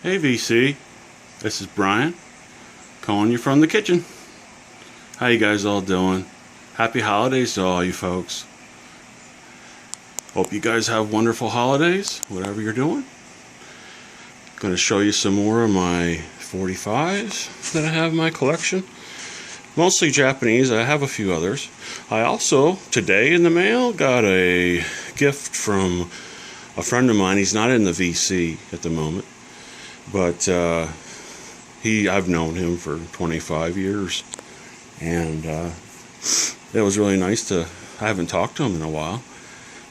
Hey VC, this is Brian, calling you from the kitchen. How you guys all doing? Happy holidays to all you folks. Hope you guys have wonderful holidays, whatever you're doing. Going to show you some more of my 45's that I have in my collection. Mostly Japanese, I have a few others. I also, today in the mail, got a gift from a friend of mine. He's not in the VC at the moment. But I've known him for 25 years, and it was really nice I haven't talked to him in a while,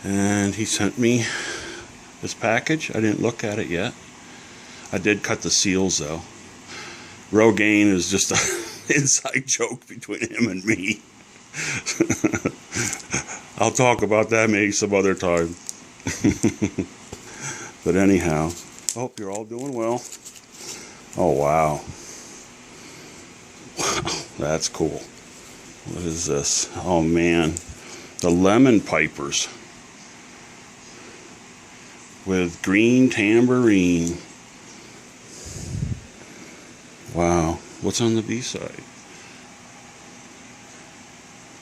and he sent me this package. I didn't look at it yet. I did cut the seals though. Rogaine is just an inside joke between him and me. I'll talk about that maybe some other time. But anyhow, hope you're all doing well. Oh wow. Wow, that's cool. What is this? Oh man. The lemon pipers with green tambourine. Wow. What's on the B side?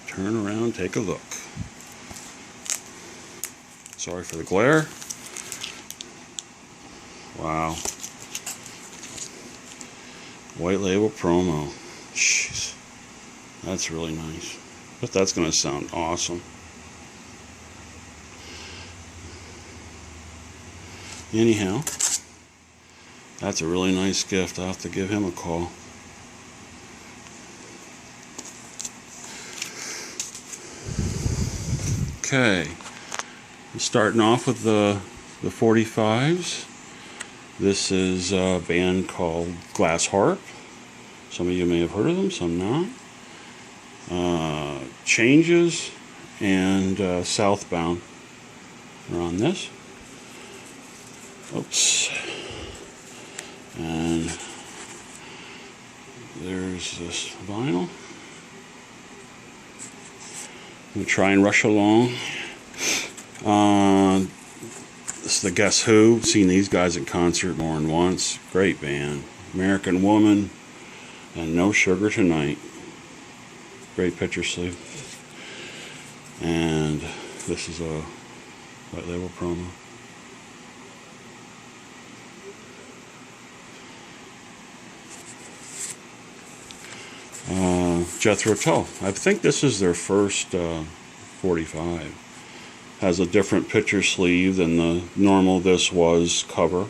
Turn around, take a look. Sorry for the glare. Wow. White label promo. Jeez. That's really nice. But that's going to sound awesome. Anyhow, that's a really nice gift. I'll have to give him a call. Okay. Starting off with the 45's. This is a band called Glass Harp. Some of you may have heard of them, some not. Changes and Southbound are on this. Oops. And there's this vinyl. I'm going to try and rush along. This is the Guess Who. Seen these guys at concert more than once. Great band. American Woman and No Sugar Tonight. Great picture sleeve. And this is a white label promo. Jethro Tull. I think this is their first 45. Has a different picture sleeve than the normal This Was cover.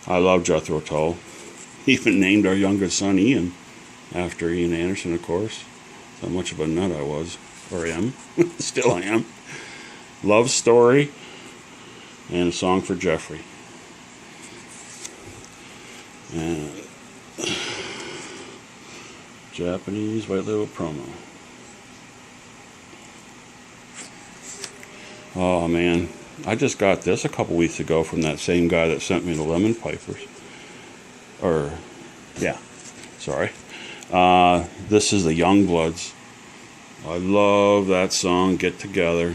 I love Jethro Tull. Even named our youngest son Ian after Ian Anderson, of course. How much of a nut I was, or am. Still am. Love Story and A Song for Jeffrey. And Japanese white label promo. Oh man, I just got this a couple weeks ago from that same guy that sent me the lemon pipers. Sorry. This is the Youngbloods. I love that song, Get Together.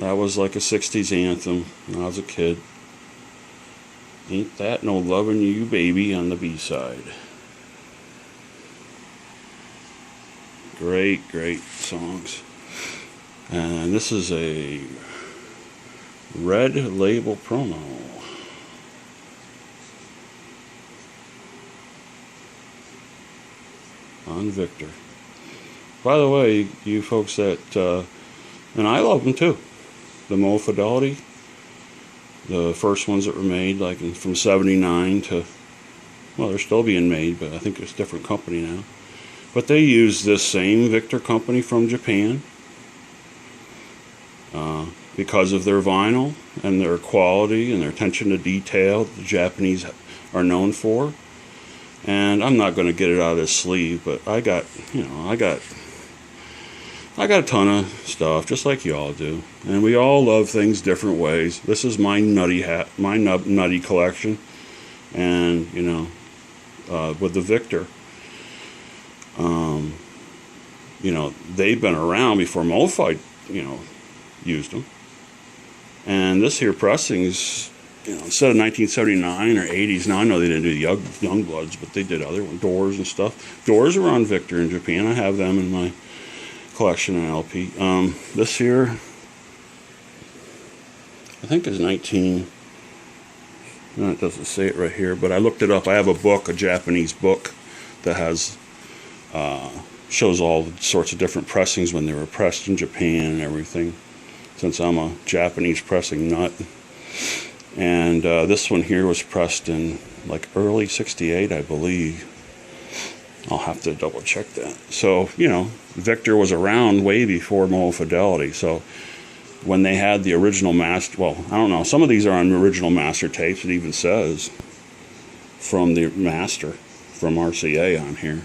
That was like a 60s anthem when I was a kid. Ain't That No Lovin' You Baby on the B-side. Great, great songs. And this is a red label promo. On Victor. By the way, you folks that, and I love them too. The Mo Fidelity. The first ones that were made, like from 79 to, well, they're still being made, but I think it's a different company now. But they use this same Victor company from Japan. Because of their vinyl and their quality and their attention to detail that the Japanese are known for. And I'm not going to get it out of this sleeve, but I got a ton of stuff, just like you all do. And we all love things different ways. This is my nutty collection. And, with the Victor, they've been around before MoFi, used them. And this here pressing's you know, instead of 1979 or 80s, now I know they didn't do the Youngbloods, but they did other ones, Doors and stuff. Doors are on Victor in Japan. I have them in my collection on LP. This here, I think is 19. No, it doesn't say it right here, but I looked it up. I have a book, a Japanese book, that has shows all sorts of different pressings when they were pressed in Japan and everything, since I'm a Japanese pressing nut. And this one here was pressed in like early 68, I believe. I'll have to double check that. So, you know, Victor was around way before Moe Fidelity. So when they had the original master, well, I don't know, some of these are on original master tapes. It even says from the master, from RCA on here.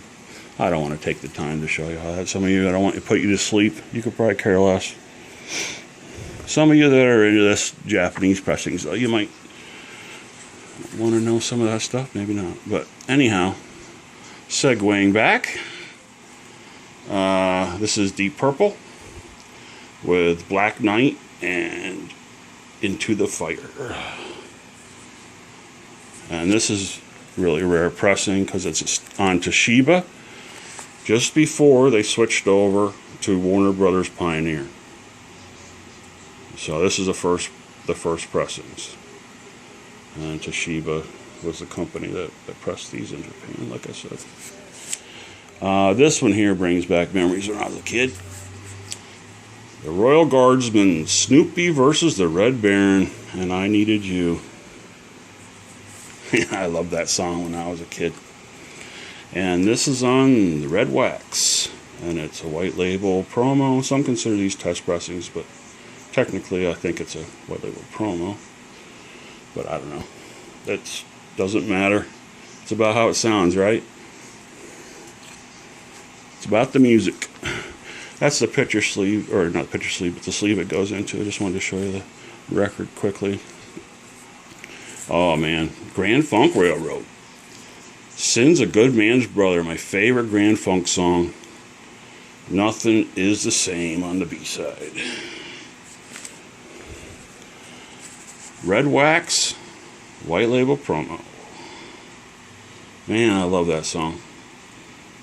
I don't want to take the time to show you how that. Some of you, I don't want to put you to sleep. You could probably care less. Some of you that are into this Japanese pressings, though, you might want to know some of that stuff. Maybe not. But anyhow, segueing back, this is Deep Purple with Black Knight and Into the Fire. And this is really rare pressing because it's on Toshiba just before they switched over to Warner Brothers Pioneer. So this is the first pressings, and Toshiba was the company that pressed these in Japan, like I said. This one here brings back memories when I was a kid. The Royal Guardsman, Snoopy versus the Red Baron, and I Needed You. I loved that song when I was a kid. And this is on the Red Wax, and it's a white label promo. Some consider these test pressings, but technically, I think it's a white label promo, but I don't know. That doesn't matter. It's about how it sounds, right? It's about the music. That's the picture sleeve, or not the picture sleeve, but the sleeve it goes into. I just wanted to show you the record quickly. Oh man, Grand Funk Railroad. Sin's a Good Man's Brother, my favorite Grand Funk song. Nothing is the Same on the B-side. Red Wax, white label promo. Man, I love that song.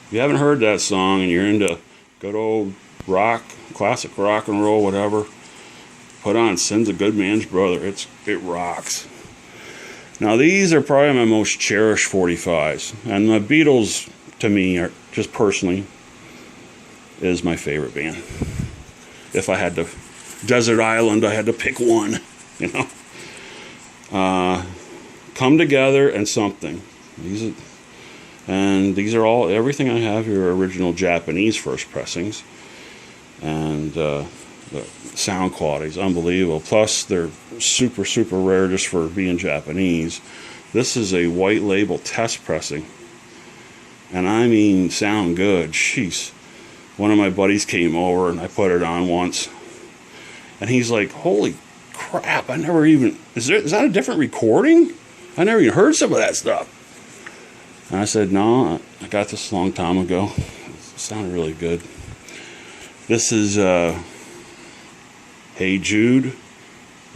If you haven't heard that song and you're into good old rock, classic rock and roll, whatever, put on Sin's a Good Man's Brother. It rocks. Now these are probably my most cherished 45s, and the Beatles, to me, are just personally, is my favorite band. If I had to, Desert Island, I had to pick one, you know. Come Together and Something. These are all, everything I have here are original Japanese first pressings, and the sound quality is unbelievable. Plus they're super rare just for being Japanese. This is a white label test pressing, and I mean sound good. Jeez. One of my buddies came over and I put it on once, and he's like, holy crap, I never even, is that a different recording? I never even heard some of that stuff. And I said, no, I got this a long time ago. It sounded really good. This is Hey Jude,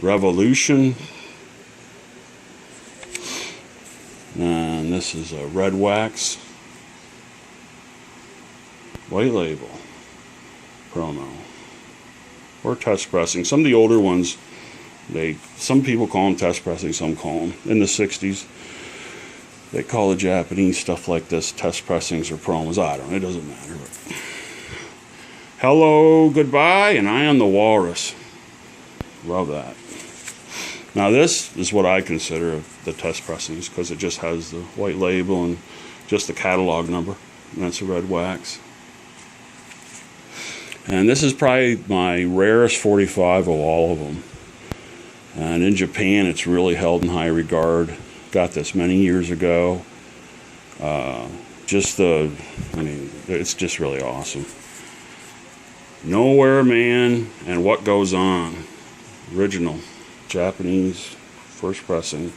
Revolution, and this is a Red Wax, white label promo, or test pressing. Some of the older ones, some people call them test pressing, some call them, in the 60s, they call the Japanese stuff like this test pressings or promos. I don't know, it doesn't matter. But Hello, Goodbye, and I Am the Walrus. Love that. Now this is what I consider the test pressings, because it just has the white label and just the catalog number, and that's a Red Wax. And this is probably my rarest 45 of all of them. And in Japan, it's really held in high regard. Got this many years ago. It's just really awesome. Nowhere Man and What Goes On. Original Japanese first pressing.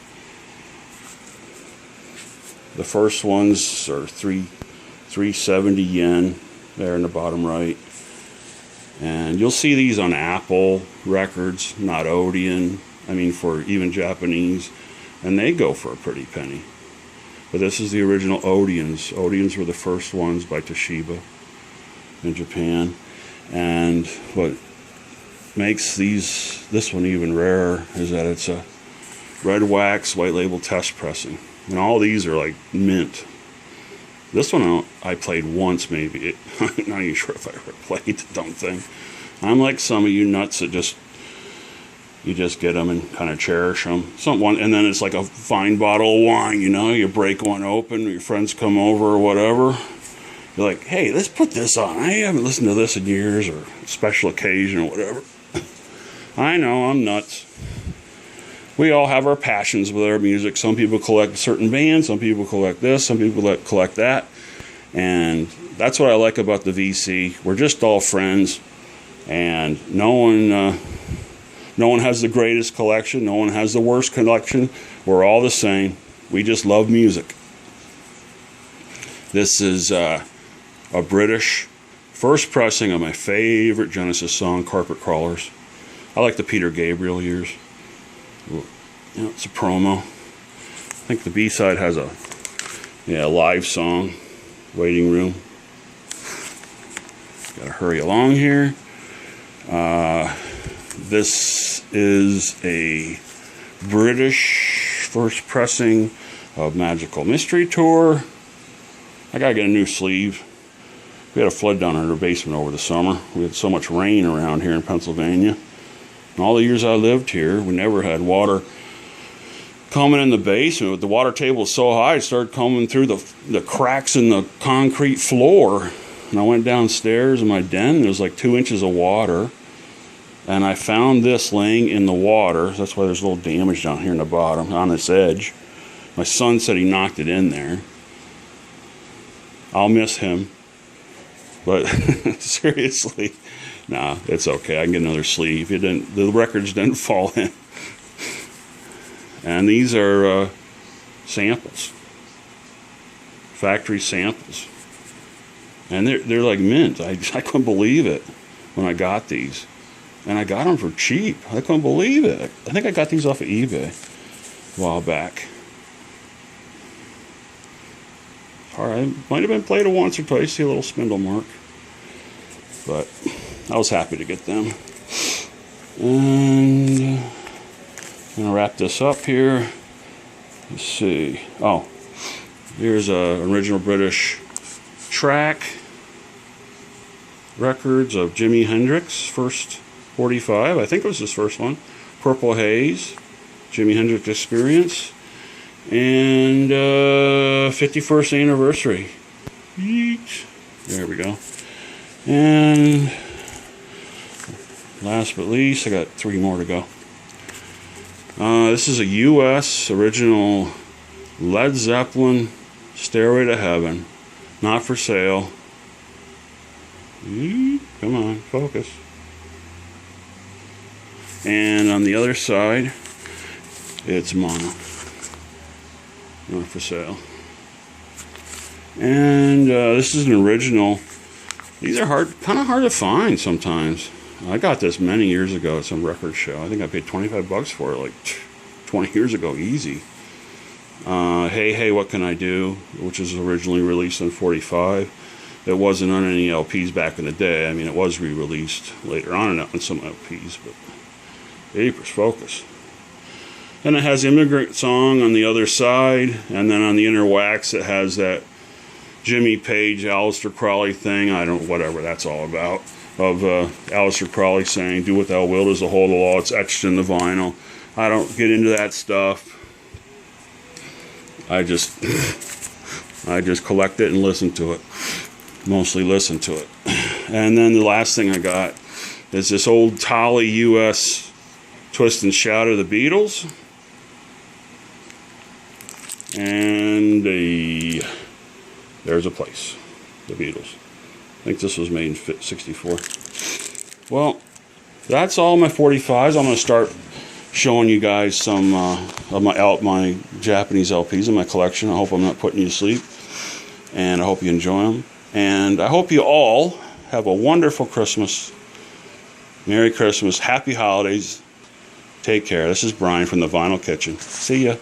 The first ones are 370 yen there in the bottom right. And you'll see these on Apple Records, not Odeon, I mean, for even Japanese, and they go for a pretty penny. But this is the original Odeons. Odeons were the first ones by Toshiba in Japan. And what makes this one even rarer is that it's a red wax white label test pressing. And all these are like mint. This one I played once maybe. I'm not even sure if I ever played the dumb thing. I'm like some of you nuts that you just get them and kind of cherish them. And then it's like a fine bottle of wine, you know. You break one open, your friends come over or whatever. You're like, hey, let's put this on. I haven't listened to this in years, or special occasion or whatever. I know, I'm nuts. We all have our passions with our music. Some people collect certain bands, some people collect this, some people collect that. And that's what I like about the VC. We're just all friends, and no one has the greatest collection, no one has the worst collection. We're all the same. We just love music. This is a British first pressing of my favorite Genesis song, Carpet Crawlers. I like the Peter Gabriel years. You know, it's a promo. I think the B-side has a live song, Waiting Room. Gotta hurry along here. This is a British first pressing of Magical Mystery Tour. I gotta get a new sleeve. We had a flood down in our basement over the summer. We had so much rain around here in Pennsylvania. And all the years I lived here, we never had water coming in the basement. The water table was so high, it started coming through the cracks in the concrete floor. And I went downstairs in my den, there was like 2 inches of water. And I found this laying in the water. That's why there's a little damage down here in the bottom, on this edge. My son said he knocked it in there. I'll miss him. But seriously, nah, it's okay. I can get another sleeve. The records didn't fall in. And these are samples, factory samples, and they're like mint. I couldn't believe it when I got these, and I got them for cheap. I couldn't believe it. I think I got these off of eBay a while back. All right, might have been played once or twice. See a little spindle mark, but I was happy to get them. And I'm gonna wrap this up here. Let's see. Oh, here's a original British track records of Jimi Hendrix, first 45. I think it was his first one. Purple Haze, Jimi Hendrix Experience, and 51st anniversary. Yeet. There we go. And last but least, I got 3 more to go. This is a U.S. original Led Zeppelin Stairway to Heaven. Not for sale. Come on, focus. And on the other side, it's mono. Not for sale. And this is an original. These are kind of hard to find sometimes. I got this many years ago at some record show. I think I paid $25 for it, like 20 years ago, easy. Hey, Hey, What Can I Do, which was originally released on 45. It wasn't on any LPs back in the day. I mean, it was re-released later on some LPs, but Apers, focus. Then it has Immigrant Song on the other side, and then on the inner wax it has that Jimmy Page, Aleister Crowley thing. Whatever that's all about. Of Aleister Crowley saying, "Do what thou wilt is the whole of the law." It's etched in the vinyl. I don't get into that stuff. I just collect it and listen to it. Mostly listen to it. And then the last thing I got is this old Tolly US Twist and Shout of the Beatles. And There's a Place, the Beatles. I think this was made in '64. Well, that's all my 45s. I'm going to start showing you guys some of my Japanese LPs in my collection. I hope I'm not putting you to sleep. And I hope you enjoy them. And I hope you all have a wonderful Christmas. Merry Christmas. Happy holidays. Take care. This is Brian from the Vinyl Kitchen. See ya.